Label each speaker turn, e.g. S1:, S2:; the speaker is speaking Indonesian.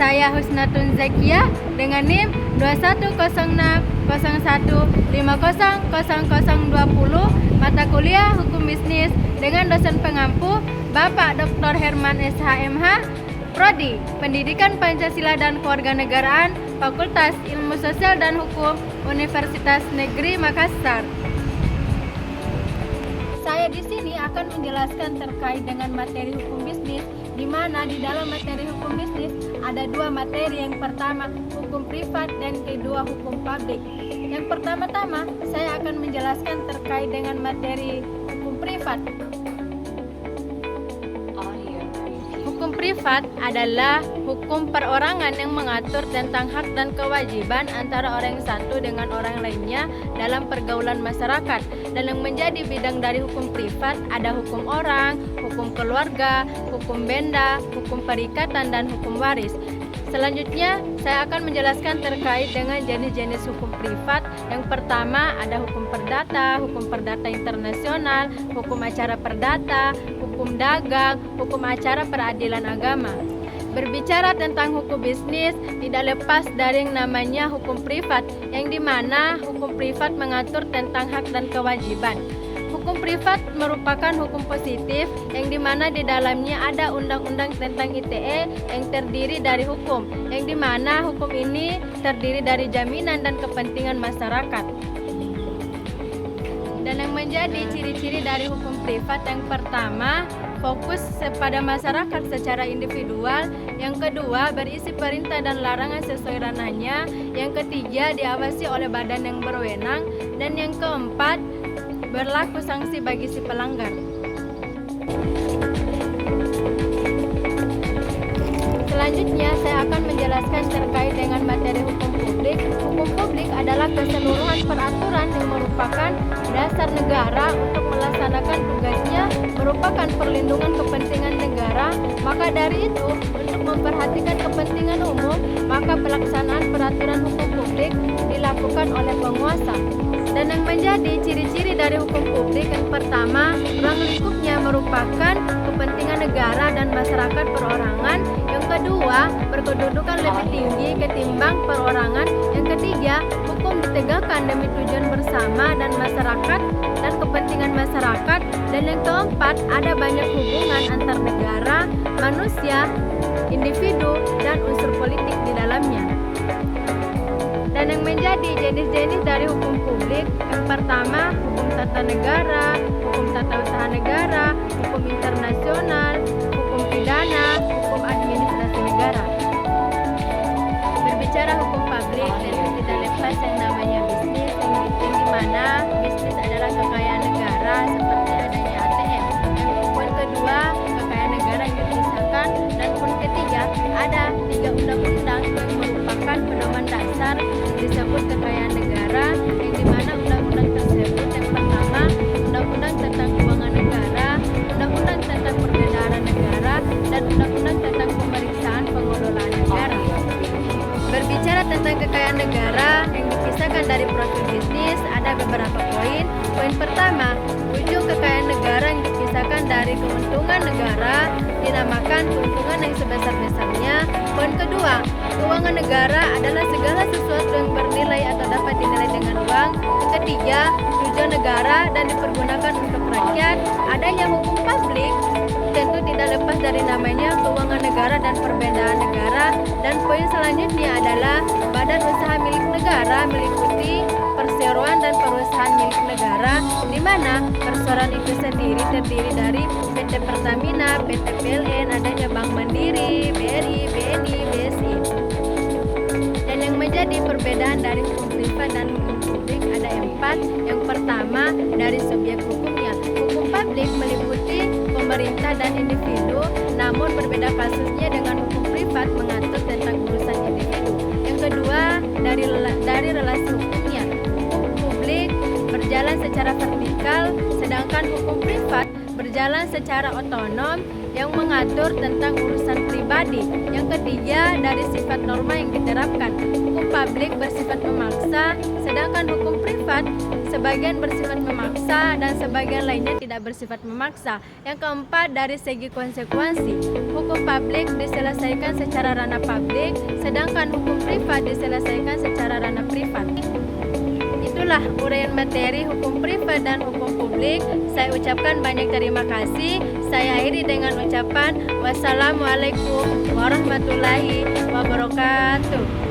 S1: Saya Husnatun Zakia dengan NIM 2101500020 mata kuliah Hukum Bisnis dengan dosen pengampu Bapak Dr. Herman SHMH, Prodi Pendidikan Pancasila dan Kewarganegaraan, Fakultas Ilmu Sosial dan Hukum, Universitas Negeri Makassar. Saya di sini akan menjelaskan terkait dengan materi hukum bisnis, di mana di dalam materi hukum bisnis ada dua materi. Yang pertama hukum privat dan kedua hukum publik. Yang pertama-tama saya akan menjelaskan terkait dengan materi hukum privat. Hukum privat adalah hukum perorangan yang mengatur tentang hak dan kewajiban antara orang satu dengan orang lainnya dalam pergaulan masyarakat. Dan yang menjadi bidang dari hukum privat ada hukum orang, hukum keluarga, hukum benda, hukum perikatan, dan hukum waris. Selanjutnya, saya akan menjelaskan terkait dengan jenis-jenis hukum privat. Yang pertama ada hukum perdata internasional, hukum acara perdata, hukum dagang, hukum acara peradilan agama. Berbicara tentang hukum bisnis, tidak lepas dari yang namanya hukum privat, yang dimana hukum privat mengatur tentang hak dan kewajiban. Hukum privat merupakan hukum positif yang dimana di dalamnya ada undang-undang tentang ITE yang terdiri dari hukum, yang dimana hukum ini terdiri dari jaminan dan kepentingan masyarakat. Dan yang menjadi ciri-ciri dari hukum privat, yang pertama fokus pada masyarakat secara individual, yang kedua berisi perintah dan larangan sesuai ranahnya, yang ketiga diawasi oleh badan yang berwenang, dan yang keempat berlaku sanksi bagi si pelanggar. Selanjutnya saya akan menjelaskan terkait dengan materi hukum publik. Hukum publik adalah keseluruhan peraturan yang merupakan dasar negara untuk melaksanakan tugasnya, merupakan perlindungan kepentingan negara. Maka dari itu, untuk memperhatikan kepentingan umum, maka pelaksanaan peraturan hukum publik dilakukan oleh penguasa. Dan yang menjadi ciri-ciri dari hukum publik, yang pertama, ruang lingkupnya merupakan kepentingan negara dan masyarakat perorangan. Yang kedua, berkedudukan lebih tinggi ketimbang perorangan. Yang ketiga, hukum ditegakkan demi tujuan bersama dan masyarakat dan kepentingan masyarakat. Dan yang keempat, ada banyak hubungan antar negara, manusia, individu, dan unsur politik di dalamnya. Dan yang menjadi jenis-jenis dari hukum publik, yang pertama hukum tata negara, hukum tata usaha negara, hukum internasional, hukum pidana, hukum administrasi negara. Berbicara hukum publik, tentu tidak lepas yang namanya bisnis, yang dimana bisnis adalah kekayaan negara seperti adanya ATM. Poin kedua, kekayaan negara yang dipisahkan, dan poin ketiga ada 3 undang-undang yang merupakan pedoman dasar disebut kekayaan negara, yang dimana undang-undang tersebut yang pertama undang-undang tentang keuangan negara, undang-undang tentang perbedaan negara, dan undang-undang tentang pemeriksaan pengelolaan negara. Berbicara tentang kekayaan negara yang dipisahkan dari profil bisnis, ada beberapa poin. Poin pertama, ujung kekayaan negara yang dipisahkan dari keuntungan negara dinamakan keuntungan yang sebesar-besarnya. Poin kedua, keuangan negara adalah segala sesuatu yang bernilai atau dapat dinilai dengan uang. Yang ketiga, tujuan negara dan dipergunakan untuk rakyat. Adanya hukum publik tentu tidak lepas dari namanya keuangan negara dan perbedaan negara. Dan poin selanjutnya adalah badan usaha milik negara meliputi perseroan dan perusahaan milik negara, di mana perseroan itu sendiri terdiri dari PT Pertamina, PT PLN, adanya Bank Mandiri, BRI, BNI, BSI. Dan yang menjadi perbedaan dari hukum privat dan hukum publik ada 4. Yang pertama dari subjek hukumnya. Hukum publik meliputi pemerintah dan individu, namun berbeda kasusnya dengan hukum privat mengatur tentang urusan individu. Yang kedua dari relasi hukumnya. Hukum publik berjalan secara vertikal, sedangkan hukum privat berjalan secara otonom. yang mengatur tentang urusan pribadi. Yang ketiga, dari sifat norma yang diterapkan. Hukum publik bersifat memaksa, sedangkan hukum privat sebagian bersifat memaksa dan sebagian lainnya tidak bersifat memaksa. Yang keempat, dari segi konsekuensi. Hukum publik diselesaikan secara ranah publik, sedangkan hukum privat diselesaikan secara ranah privat. Itulah uraian materi hukum privat dan hukum publik. Saya ucapkan banyak terima kasih. Saya akhiri dengan ucapan wassalamualaikum warahmatullahi wabarakatuh.